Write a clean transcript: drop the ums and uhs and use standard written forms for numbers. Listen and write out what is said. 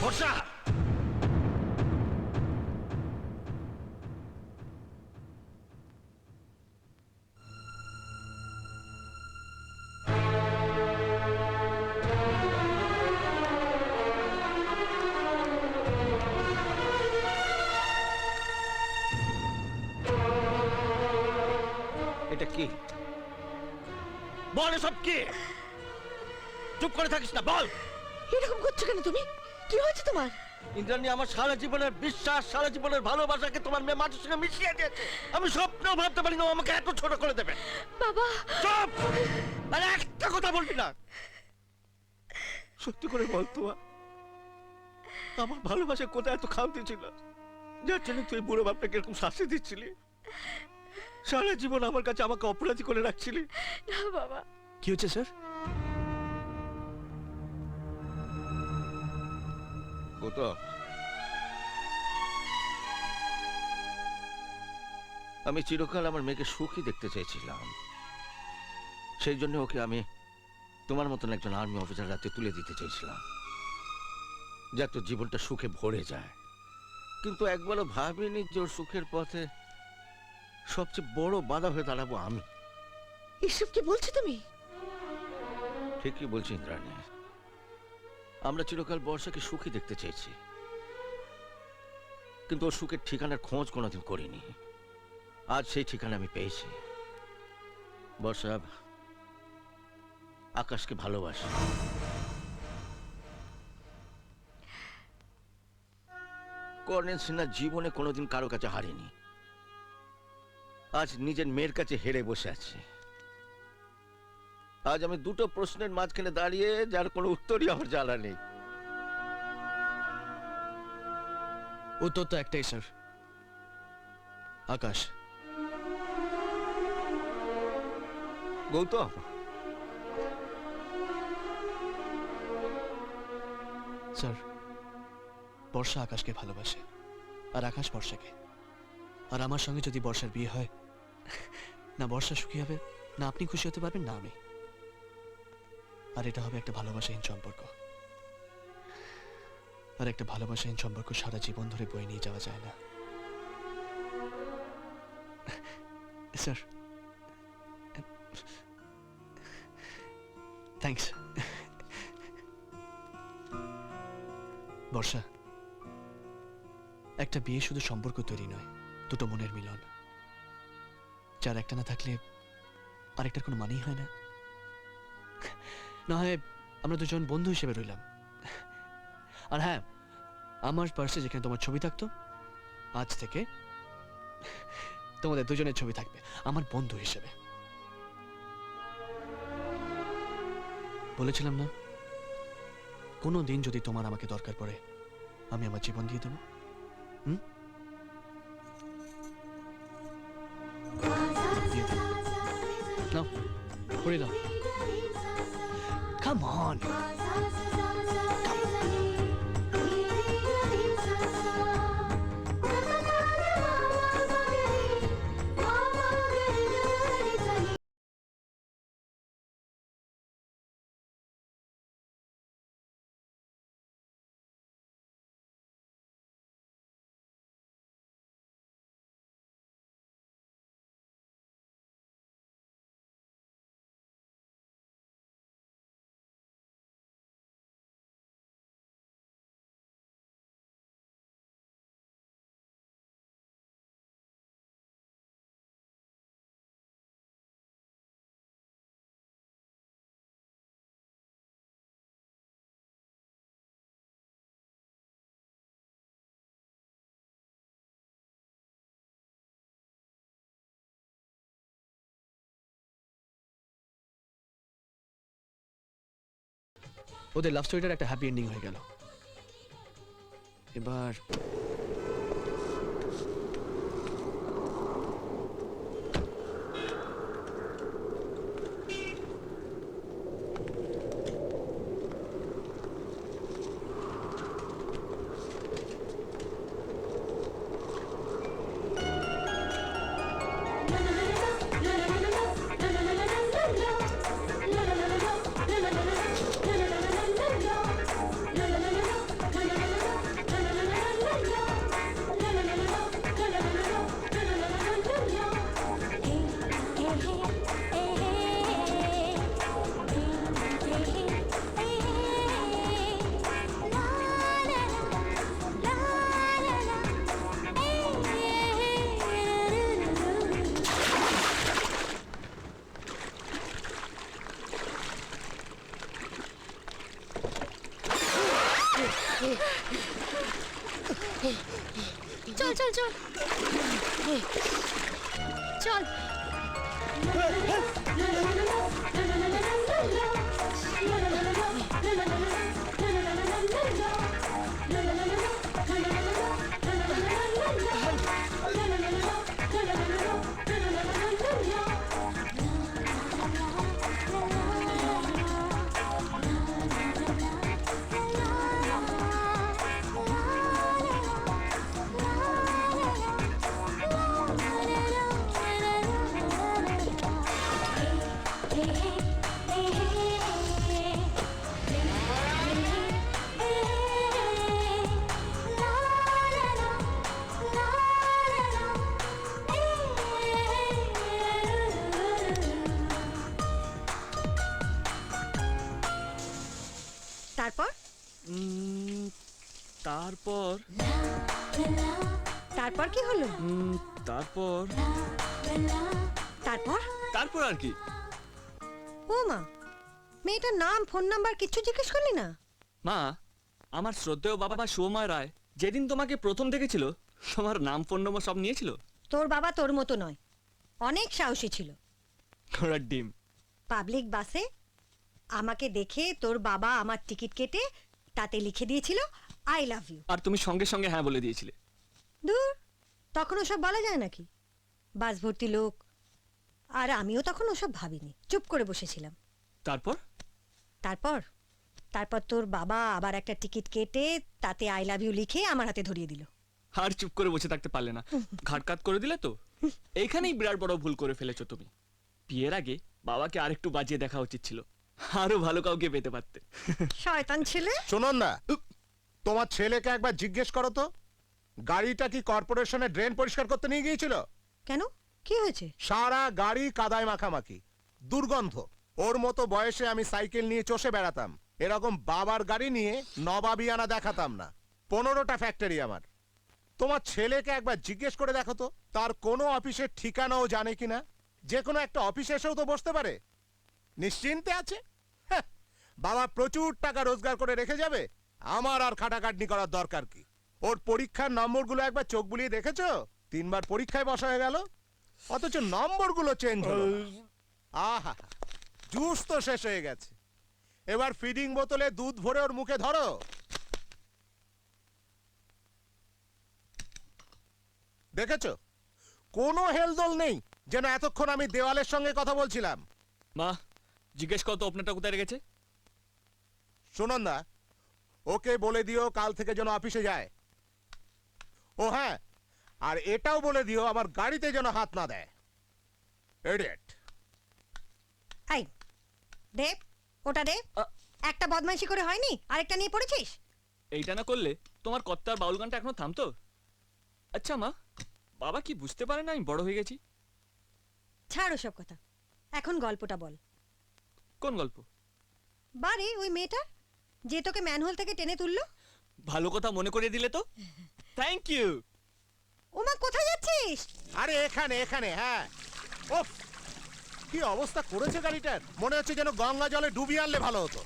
বর্ষা, এটা কি? বল, এসব কি? চুপ করে থাকিস না, বল। এরকম করছো কেন তুমি? কি হয়েছে তোমার? ইন্দ্রাণী আমার সারা জীবনের বিশ্বাস, সারা জীবনের ভালোবাসাকে তোমার মেয়ে মাটির সঙ্গে মিশিয়ে দিয়েছে। আমি স্বপ্নেও ভাবতে পারি না ও আমাকে এত ছোট করে দেবে। বাবা চুপ! আরে একটা কথা বলবি না। সত্যি করে বল তো, আমার ভালোবাসা কোথায় এত খামতি ছিল যার জন্য তুই বুড়ো বাপটাকে এরকম শাস্তি দিচ্ছিলি? সারা জীবন আমার কাছে আমাকে অপরাধী করে রাখছিলি। না বাবা। কি হচ্ছে স্যার? গৌতম, আমি চিরকাল আমার মেয়েকে সুখী দেখতে চেয়েছিলাম। সেই জন্য ওকে আমি তোমার মতন একজন আর্মি অফিসার হাতে তুলে দিতে চেয়েছিলাম, যাতে জীবনটা সুখে ভরে যায়। কিন্তু একবারও ভাবিনি যে ওর সুখের পথে সবচেয়ে বড় বাধা হয়ে দাঁড়াবো আমি। এসব কি বলছো তুমি? ঠিকই বলছি ইন্দ্রাণী, আমরা চিরকাল বর্ষাকে সুখী দেখতে চেয়েছি, কিন্তু ওর সুখের ঠিকানার খোঁজ কোনোদিন করিনি। আজ সেই ঠিকানা আমি পেয়েছি। বর্ষা আকাশকে ভালোবাসে। কর্নেল সিনহা জীবনে কোনোদিন কারো কাছে হারেনি, আজ নিজের মেয়ের কাছে হেরে বসে আছে। আজ আমি দুটো প্রশ্নের মাঝখানে দাঁড়িয়ে, যার কোনো উত্তরই আমার জানা নেই। উত্তর তো একটাই স্যার, আকাশ। গৌতম, স্যার, বর্ষা আকাশকে ভালোবাসে আর আকাশ বর্ষাকে। আর আমার সঙ্গে যদি বর্ষার বিয়ে হয়, না বর্ষা সুখী হবে, না আপনি খুশি হতে পারবেন, না আমি। আর এটা হবে একটা ভালোবাসাহীন সম্পর্ক। আর একটা ভালোবাসাহীন সম্পর্ক সারা জীবন ধরে বয়ে নিয়ে যাওয়া যায় না স্যার। থ্যাঙ্কস। বর্ষা, একটা বিয়ে শুধু সম্পর্ক তৈরি নয়, দুটো মনের মিলন, যার একটা না থাকলে আরেকটার কোনো মানেই হয় না। না হয় আমরা দুজন বন্ধু হিসেবে রইলাম। আর হ্যাঁ, আমার পার্সে যেখানে তোমার ছবি থাকতো, আজ থেকে তোমাদের দুজনের ছবি থাকবে আমার বন্ধু হিসেবে। বলেছিলাম না, কোনো দিন যদি তোমার আমাকে দরকার পড়ে, আমি আমার জীবন দিয়ে দেবো। নাও, করে দাও। Come on. ওদের লাভ স্টোরিটার একটা হ্যাপি এন্ডিং হয়ে গেল। এবার চল চল চল চল তারপর তারপর তারপর কি হলো? তারপর তারপর তারপর আর কি? ও মা, মেয়েটার নাম ফোন নাম্বার কিচ্ছু জিজ্ঞেস করলি না? মা, আমার শ্রদ্ধেয় বাবা শুভময় রায় যেদিন তোমাকে প্রথম দেখেছিল তোমার নাম ফোন নম্বর সব নিয়েছিল। তোর বাবা তোর মতো নয়, অনেক সাহসী ছিল। ঘোড়ার ডিম। পাবলিক বাসে আমাকে দেখে তোর বাবা আমার টিকিট কেটে তাতে লিখে দিয়েছিল আই লাভ ইউ। আর তুমি সঙ্গে সঙ্গে হ্যাঁ বলে দিয়েছিলে। দূর, তখন ওসব বলা যায় নাকি? বাস ভর্তি লোক, আর আমিও তখন ওসব ভাবিনি, চুপ করে বসেছিলাম। তারপর তারপর তারপর তোর বাবা আবার একটা টিকিট কেটে তাতে আই লাভ ইউ লিখে আমার হাতে ধরিয়ে দিল। আর চুপ করে বসে থাকতে পারলে না, ঘাটকাত করে দিলে তো। এইখানেই বিরাট বড় ভুল করে ফেলেছো তুমি। বিয়ের আগে বাবাকে আরেকটু বাজিয়ে দেখা উচিত ছিল, আরো ভালো কাউকে পেতে পারতে। শয়তান ছেলে। শুনুন না, তোমার ছেলেকে একবার জিজ্ঞেস করো তো, গাড়িটা কি কর্পোরেশনের ড্রেন পরিষ্কার করতে নিয়ে গিয়েছিল? কেন, কি হয়েছে? সারা গাড়ি কাদায় মাখামাখি, দুর্গন্ধ। ওর মতো বয়সে আমি সাইকেল নিয়ে চষে বেড়াতাম, এরকম বাবার গাড়ি নিয়ে নবাবিয়ানা দেখাতাম না। 15টা ফ্যাক্টরি আমার। তোমার ছেলেকে একবার জিজ্ঞেস করে দেখো তো, তার কোনো অফিসের ঠিকানাও জানে কিনা। যে কোনো একটা অফিসে এসেও তো বসতে পারে, নিশ্চিন্তে আছে। হ্যাঁ, বাবা প্রচুর টাকা রোজগার করে রেখে যাবে, আমার আর খাটাখাটনি করার দরকার কি? ওর পরীক্ষার নম্বরগুলো একবার চোখ বুলিয়ে দেখেছো? 3 বার পরীক্ষায় বসা হয়ে গেল, অথচ নম্বরগুলো চেঞ্জ হলো না। আহা, জুস তো শেষ হয়ে গেছে। এবার ফিডিং বোতলে দুধ ভরে ওর মুখে ধরো। দেখেছো, কোনো হেলদোল নেই, যেন এতক্ষণ আমি দেওয়ালের সঙ্গে কথা বলছিলাম। মা, জিজ্ঞেস করো তো ওপনারটা কোথায় রেখেছে। শুনুন না, ওকে বলে দিও কাল থেকে যেন অফিসে যায়। ও হ্যাঁ, আর এটাও বলে দিও আমার গাড়িতে যেন হাত না দেয়। এডিয়েট। আই দে, ওটা দে। একটা বদমাইশি করে হয়নি, আরেকটা নিয়ে পড়েছিস। এইটা না করলে তোমার কর্তার বাউল গানটা এখনো থামতো? আচ্ছা মা, বাবা কি বুঝতে পারে না আমি বড় হয়ে গেছি? ছাড় ওসব কথা, এখন গল্পটা বল। কোন গল্প? বারে ওই মেয়েটা যে তোকে ম্যানহোল থেকে টেনে তুললো। ভালো কথা মনে করিয়ে দিলে তো, থ্যাংক ইউ। ওমা, কোথায় যাচ্ছিস? আরে এখানে এখানে, হ্যাঁ। ওফ, কি অবস্থা করেছে গাড়িটার, মনে হচ্ছে যেন গঙ্গা জলে ডুবিয়ে আনলে ভালো হতো।